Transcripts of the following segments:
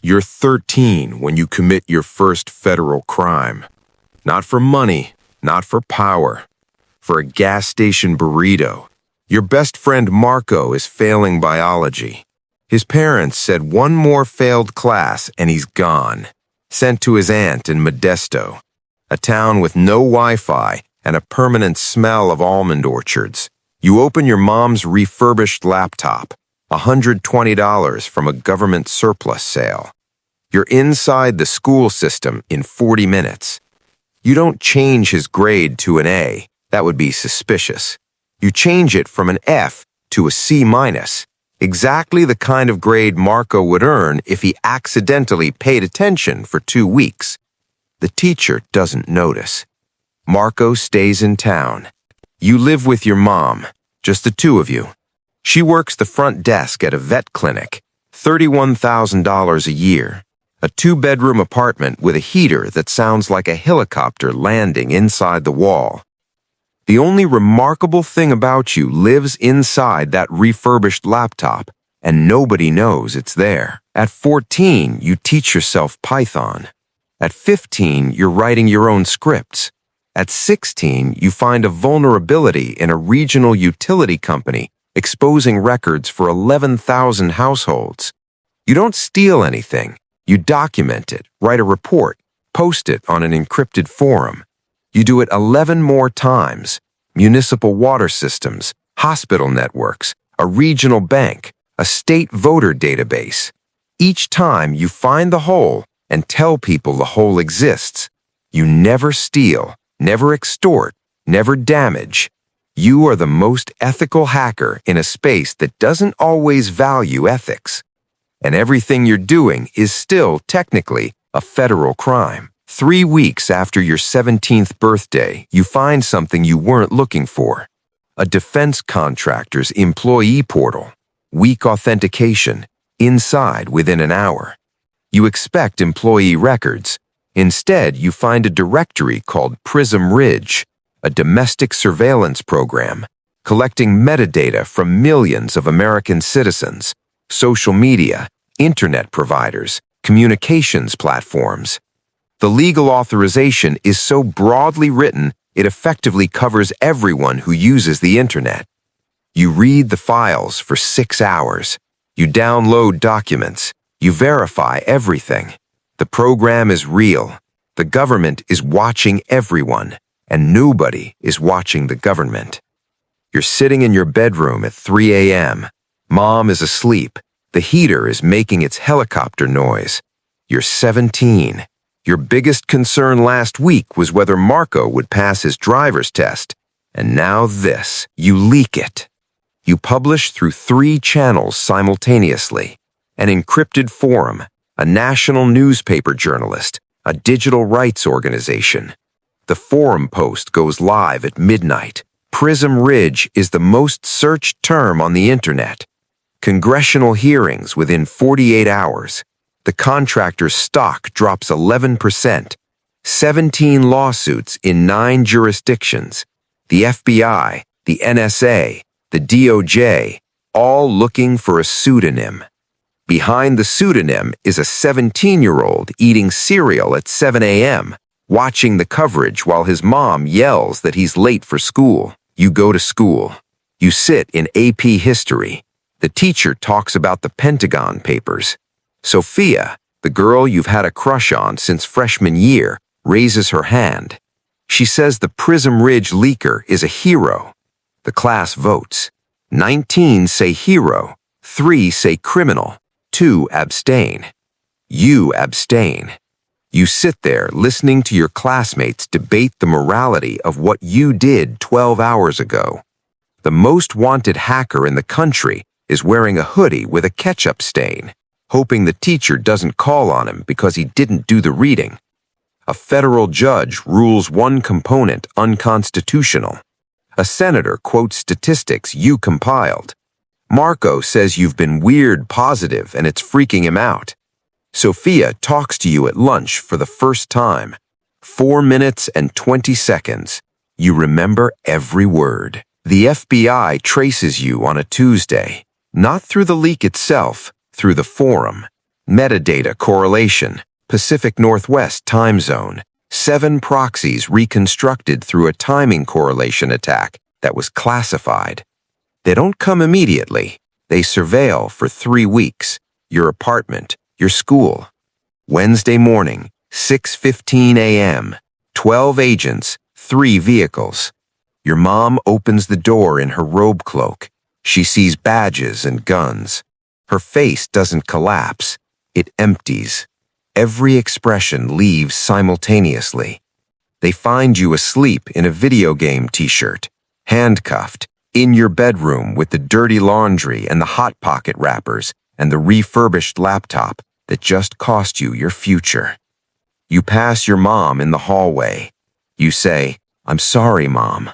You're 13 when you commit your first federal crime. Not for money, not for power, for a gas station burrito. Your best friend Marco is failing biology. His parents said one more failed class and he's gone. Sent to his aunt in Modesto, a town with no Wi-Fi and a permanent smell of almond orchards. You open your mom's refurbished laptop, $120 from a government surplus sale. You're inside the school system in 40 minutes. You don't change his grade to an A. That would be suspicious. You change it from an F to a C-, exactly the kind of grade Marco would earn if he accidentally paid attention for 2 weeks. The teacher doesn't notice. Marco stays in town. You live with your mom, just the two of you. She works the front desk at a vet clinic, $31,000 a year. A 2-bedroom apartment with a heater that sounds like a helicopter landing inside the wall. The only remarkable thing about you lives inside that refurbished laptop, and nobody knows it's there. At 14, you teach yourself Python. At 15, you're writing your own scripts. At 16, you find a vulnerability in a regional utility company exposing records for 11,000 households. You don't steal anything. You document it, write a report, post it on an encrypted forum. You do it 11 more times. Municipal water systems, hospital networks, a regional bank, a state voter database. Each time you find the hole and tell people the hole exists. You never steal, never extort, never damage. You are the most ethical hacker in a space that doesn't always value ethics. And everything you're doing is still, technically, a federal crime. 3 weeks after your 17th birthday, you find something you weren't looking for. A defense contractor's employee portal. Weak authentication. Inside within an hour. You expect employee records. Instead, you find a directory called Prism Ridge, a domestic surveillance program, collecting metadata from millions of American citizens. Social media, internet providers, communications platforms. The legal authorization is so broadly written, it effectively covers everyone who uses the internet. You read the files for 6 hours. You download documents. You verify everything. The program is real. The government is watching everyone, and nobody is watching the government. You're sitting in your bedroom at 3 a.m. Mom is asleep. The heater is making its helicopter noise. You're 17. Your biggest concern last week was whether Marco would pass his driver's test. And now this. You leak it. You publish through 3 channels simultaneously. An encrypted forum, a national newspaper journalist, a digital rights organization. The forum post goes live at midnight. Prism Ridge is the most searched term on the internet. Congressional hearings within 48 hours. The contractor's stock drops 11%. 17 lawsuits in 9 jurisdictions. The FBI, the NSA, the DOJ, all looking for a pseudonym. Behind the pseudonym is a 17-year-old eating cereal at 7 a.m., watching the coverage while his mom yells that he's late for school. You go to school. You sit in AP history. The teacher talks about the Pentagon Papers. Sophia, the girl you've had a crush on since freshman year, raises her hand. She says the Prism Ridge leaker is a hero. The class votes. 19 say hero, 3 say criminal, 2 abstain. You abstain. You sit there listening to your classmates debate the morality of what you did 12 hours ago. The most wanted hacker in the country is wearing a hoodie with a ketchup stain, hoping the teacher doesn't call on him because he didn't do the reading. A federal judge rules one component unconstitutional. A senator quotes statistics you compiled. Marco says you've been weird positive and it's freaking him out. Sophia talks to you at lunch for the first time. 4 minutes and 20 seconds. You remember every word. The FBI traces you on a Tuesday. Not through the leak itself, through the forum. Metadata correlation, Pacific Northwest time zone, 7 proxies reconstructed through a timing correlation attack that was classified. They don't come immediately. They surveil for 3 weeks. Your apartment, your school. Wednesday morning, 6:15 a.m., 12 agents, 3 vehicles. Your mom opens the door in her robe cloak. She sees badges and guns. Her face doesn't collapse. It empties. Every expression leaves simultaneously. They find you asleep in a video game t-shirt, handcuffed, in your bedroom with the dirty laundry and the Hot Pocket wrappers and the refurbished laptop that just cost you your future. You pass your mom in the hallway. You say, "I'm sorry, Mom."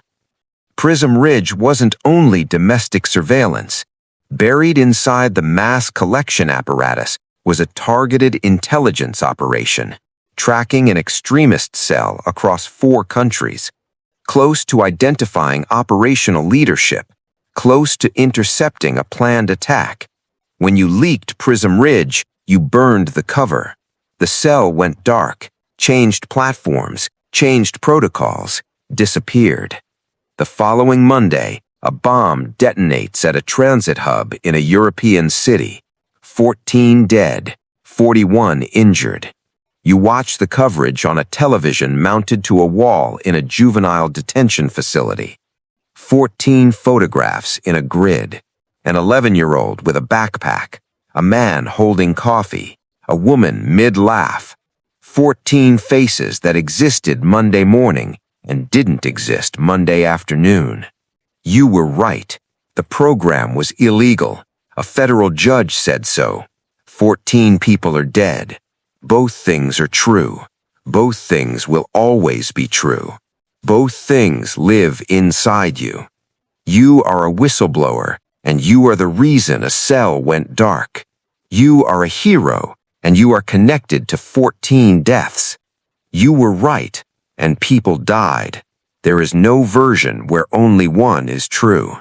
Prism Ridge wasn't only domestic surveillance. Buried inside the mass collection apparatus was a targeted intelligence operation, tracking an extremist cell across 4 countries, close to identifying operational leadership, close to intercepting a planned attack. When you leaked Prism Ridge, you burned the cover. The cell went dark, changed platforms, changed protocols, disappeared. The following Monday, a bomb detonates at a transit hub in a European city. 14 dead, 41 injured. You watch the coverage on a television mounted to a wall in a juvenile detention facility. 14 photographs in a grid. An 11-year-old with a backpack, a man holding coffee, a woman mid-laugh. 14 faces that existed Monday morning and didn't exist Monday afternoon. You were right. The program was illegal. A federal judge said so. 14 people are dead. Both things are true. Both things will always be true. Both things live inside you. You are a whistleblower, and you are the reason a cell went dark. You are a hero, and you are connected to 14 deaths. You were right, and people died. There is no version where only one is true.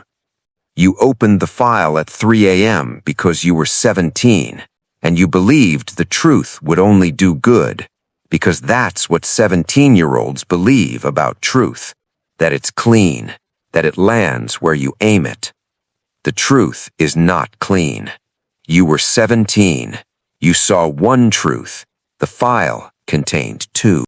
You opened the file at 3 a.m. because you were 17, and you believed the truth would only do good, because that's what 17-year-olds believe about truth, that it's clean, that it lands where you aim it. The truth is not clean. You were 17. You saw one truth. The file contained 2.